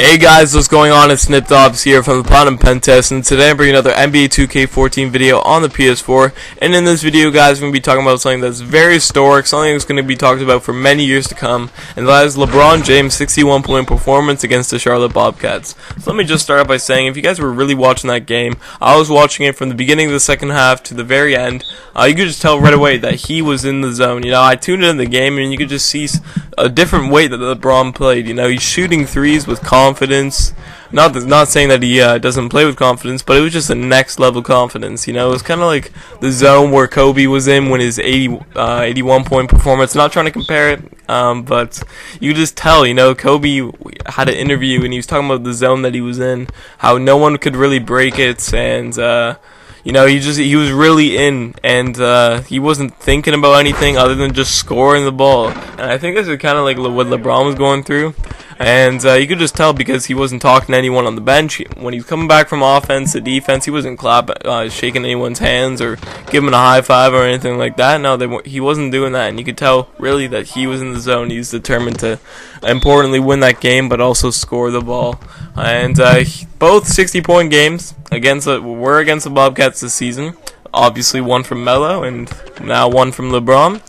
Hey guys, what's going on? It's Snipdobbs here from the Platinum Pen Test, and today I'm bringing another NBA 2K14 video on the PS4. And in this video, guys, we're going to be talking about something that's very historic, something that's going to be talked about for many years to come, and that is LeBron James' 61-point performance against the Charlotte Bobcats. So let me just start out by saying, if you guys were really watching that game, I was watching it from the beginning of the second half to the very end. You could just tell right away that he was in the zone. You know, I tuned in the game, and you could just see a different way that LeBron played. You know, he's shooting threes with confidence. Not saying that he doesn't play with confidence, but it was just a next level confidence. You know, it was kind of like the zone where Kobe was in when his 81-point performance. Not trying to compare it, but you just tell. You know, Kobe had an interview and he was talking about the zone that he was in, how no one could really break it, and you know, he was really in, and he wasn't thinking about anything other than just scoring the ball. And I think this is kind of like what LeBron was going through. And you could just tell because he wasn't talking to anyone on the bench. When he was coming back from offense to defense, he wasn't shaking anyone's hands or giving a high five or anything like that. No, he wasn't doing that. And you could tell, really, that he was in the zone. He was determined to, importantly, win that game, but also score the ball. And both 60-point games were against the Bobcats this season. Obviously, one from Melo and now one from LeBron.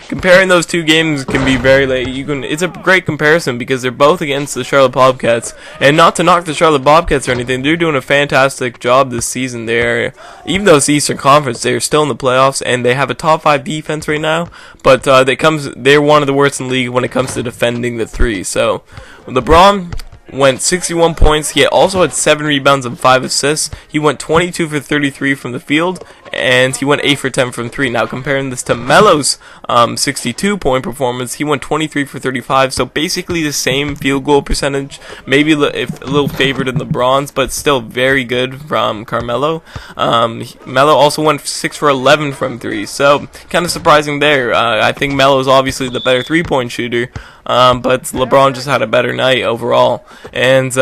Comparing those two games can be very it's a great comparison because they're both against the Charlotte Bobcats, and not to knock the Charlotte Bobcats or anything, they're doing a fantastic job this season. Even though it's the Eastern Conference, they're still in the playoffs and they have a top 5 defense right now, but they're one of the worst in the league when it comes to defending the three. So LeBron went 61 points. He also had 7 rebounds and 5 assists. He went 22 for 33 from the field, and he went 8 for 10 from 3. Now, comparing this to Melo's 62-point performance, he went 23 for 35, so basically the same field goal percentage, maybe a little favored in LeBron's, but still very good from Carmelo. Melo also went 6 for 11 from 3, so kind of surprising there. I think Melo's obviously the better 3-point shooter, but LeBron just had a better night overall. And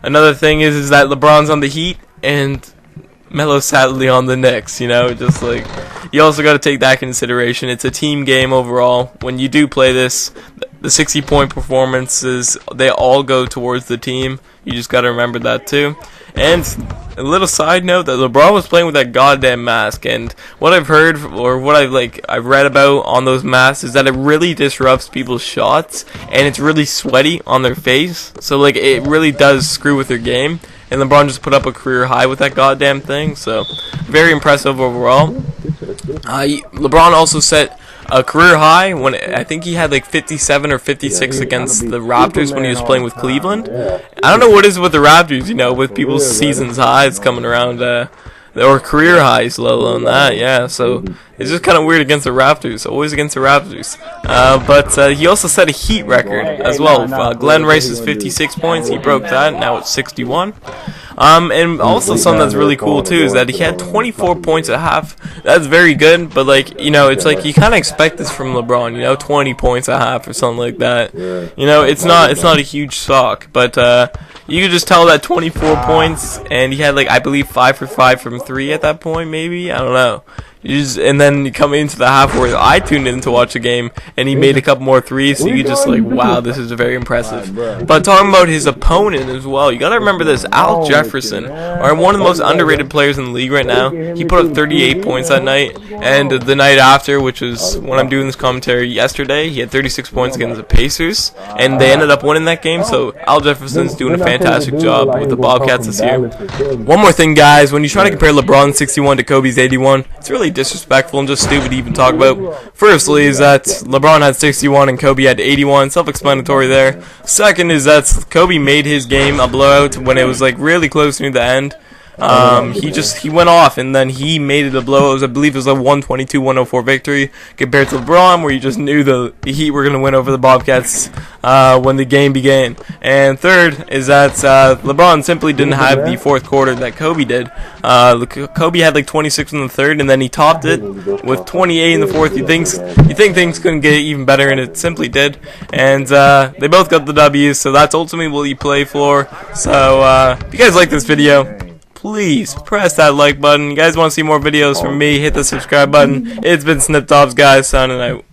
another thing is that LeBron's on the Heat and Melo's sadly on the Knicks. You know, just like, you also got to take that into consideration. It's a team game overall. When you do play this, the 60-point performances, they all go towards the team. You just got to remember that too. And a little side note, that LeBron was playing with that goddamn mask, and what I've heard or what I've read about on those masks is that it really disrupts people's shots, and it's really sweaty on their face, so like it really does screw with their game. And LeBron just put up a career high with that goddamn thing, so very impressive overall. LeBron also set a career high when I think he had like 57 or 56 against the Raptors when he was playing with Cleveland. I don't know what is with the Raptors, you know, with people's season's highs coming around, or career highs, let alone that, yeah, so it's just kind of weird against the Raptors, always against the Raptors. But he also set a Heat record as well. Glenn Rice's 56 points, he broke that, now it's 61. And also something that's really cool too is that he had 24 points at half. That's very good, but like, you know, it's like you kind of expect this from LeBron, you know, 20 points at half or something like that. You know, it's not a huge shock, but you could just tell that 24 points, and he had like, I believe, 5 for 5 from 3 at that point, maybe, I don't know. And then you come into the half where I tuned in to watch the game, and he made a couple more threes, so you just like, wow, this is very impressive. But talking about his opponent as well, you gotta remember this, Al Jefferson, one of the most underrated players in the league right now. He put up 38 points that night, and the night after, which was when I'm doing this commentary yesterday, he had 36 points against the Pacers, and they ended up winning that game, so Al Jefferson's doing a fantastic job with the Bobcats this year. One more thing, guys, when you try to compare LeBron's 61 to Kobe's 81, it's really disrespectful and just stupid to even talk about. Firstly is that LeBron had 61 and Kobe had 81, self-explanatory there. Second is that Kobe made his game a blowout when it was like really close near the end. He went off, and then he made it a blowout. I believe it was a 122-104 victory compared to LeBron, where you just knew the Heat were going to win over the Bobcats when the game began. And third is that LeBron simply didn't have the fourth quarter that Kobe did. Kobe had like 26 in the third, and then he topped it with 28 in the fourth. You think things couldn't get even better, and it simply did. And they both got the W's, so that's ultimately what you play for. So if you guys like this video, please press that like button. You guys want to see more videos from me, hit the subscribe button. It's been Snipdobbs, guys, signing out.